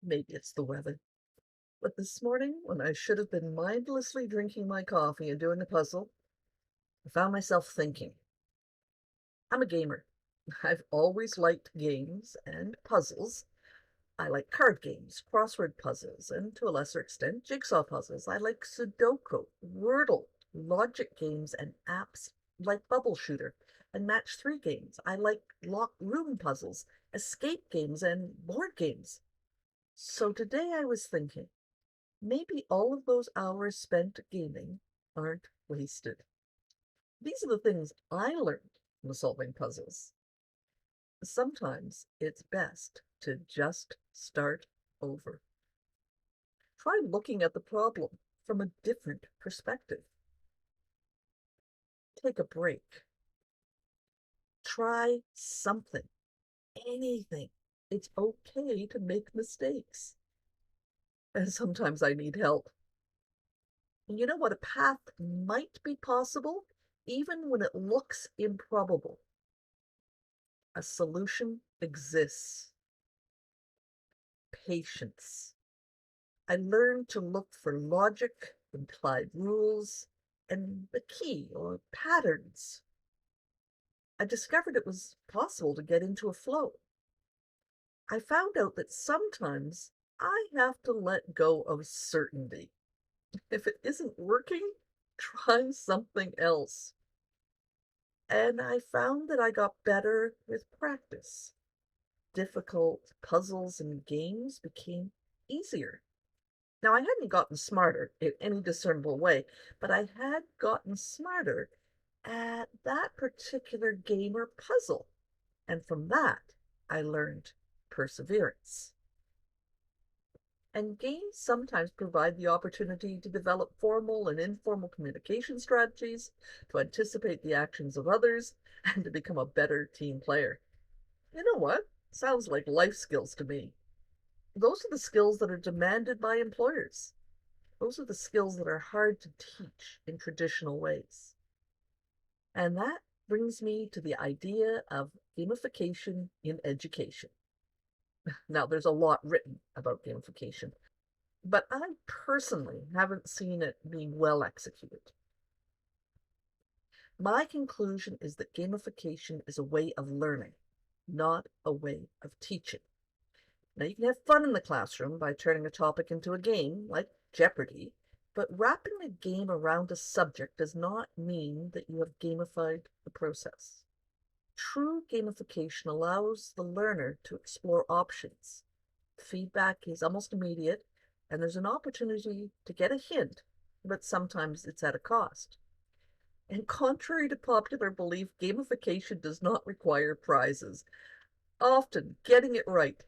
Maybe it's the weather. But this morning, when I should have been mindlessly drinking my coffee and doing a puzzle, I found myself thinking. I'm a gamer. I've always liked games and puzzles. I like card games, crossword puzzles, and to a lesser extent, jigsaw puzzles. I like Sudoku, Wordle, logic games, and apps like Bubble Shooter and Match 3 games. I like lock room puzzles, escape games, and board games. So today I was thinking, maybe all of those hours spent gaming aren't wasted. These are the things I learned from solving puzzles. Sometimes it's best to just start over. Try looking at the problem from a different perspective. Take a break. Try something, anything. It's okay to make mistakes. And sometimes I need help. And you know what? A path might be possible even when it looks improbable. A solution exists. Patience. I learned to look for logic, implied rules, and the key or patterns. I discovered it was possible to get into a flow. I found out that sometimes I have to let go of certainty. If it isn't working, try something else. And I found that I got better with practice. Difficult puzzles and games became easier. Now, I hadn't gotten smarter in any discernible way, but I had gotten smarter at that particular game or puzzle. And from that, I learned perseverance. And games sometimes provide the opportunity to develop formal and informal communication strategies, to anticipate the actions of others, and to become a better team player. You know what? Sounds like life skills to me. Those are the skills that are demanded by employers. Those are the skills that are hard to teach in traditional ways. And that brings me to the idea of gamification in education. Now, there's a lot written about gamification, but I personally haven't seen it being well executed. My conclusion is that gamification is a way of learning, not a way of teaching. Now, you can have fun in the classroom by turning a topic into a game, like Jeopardy, but wrapping a game around a subject does not mean that you have gamified the process. True gamification allows the learner to explore options. Feedback is almost immediate, and there's an opportunity to get a hint, but sometimes it's at a cost. And contrary to popular belief, gamification does not require prizes. Often, getting it right,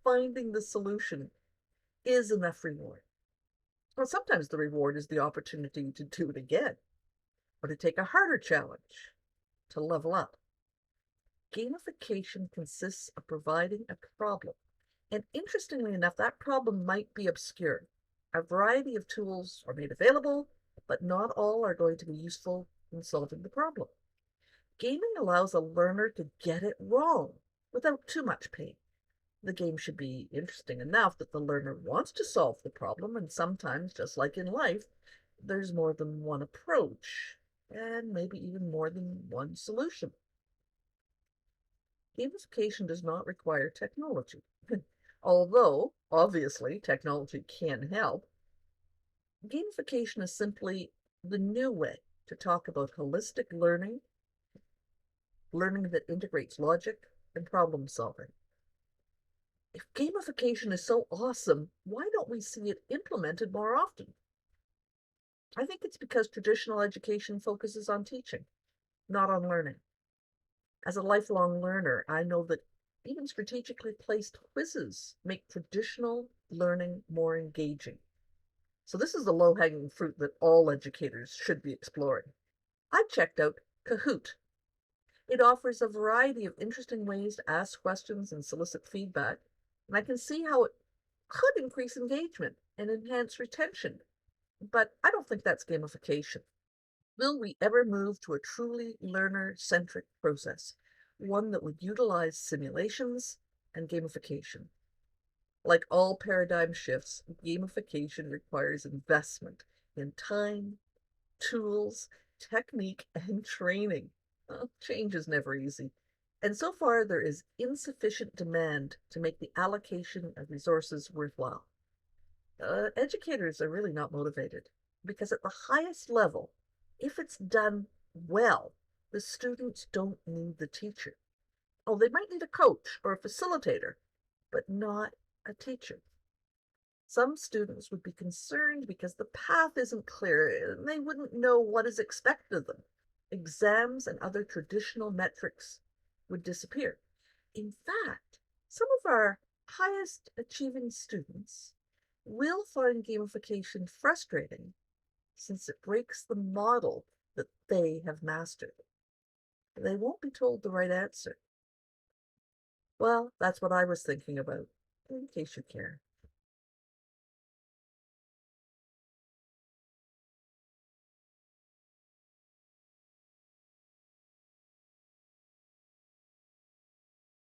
finding the solution, is enough reward. Well, sometimes the reward is the opportunity to do it again, or to take a harder challenge, to level up. Gamification consists of providing a problem. And interestingly enough, that problem might be obscure. A variety of tools are made available, but not all are going to be useful in solving the problem. Gaming allows a learner to get it wrong without too much pain. The game should be interesting enough that the learner wants to solve the problem, and sometimes, just like in life, there's more than one approach, and maybe even more than one solution. Gamification does not require technology. Although, obviously, technology can help, gamification is simply the new way to talk about holistic learning, learning that integrates logic and problem solving. If gamification is so awesome, why don't we see it implemented more often? I think it's because traditional education focuses on teaching, not on learning. As a lifelong learner, I know that even strategically placed quizzes make traditional learning more engaging. So this is the low-hanging fruit that all educators should be exploring. I checked out Kahoot. It offers a variety of interesting ways to ask questions and solicit feedback, and I can see how it could increase engagement and enhance retention. But I don't think that's gamification. Will we ever move to a truly learner-centric process, one that would utilize simulations and gamification? Like all paradigm shifts, gamification requires investment in time, tools, technique, and training. Well, change is never easy. And so far, there is insufficient demand to make the allocation of resources worthwhile. Educators are really not motivated because at the highest level, if it's done well, the students don't need the teacher. Oh, they might need a coach or a facilitator, but not a teacher. Some students would be concerned because the path isn't clear and they wouldn't know what is expected of them. Exams and other traditional metrics would disappear. In fact, some of our highest achieving students will find gamification frustrating since it breaks the model that they have mastered. They won't be told the right answer. Well, that's what I was thinking about, in case you care.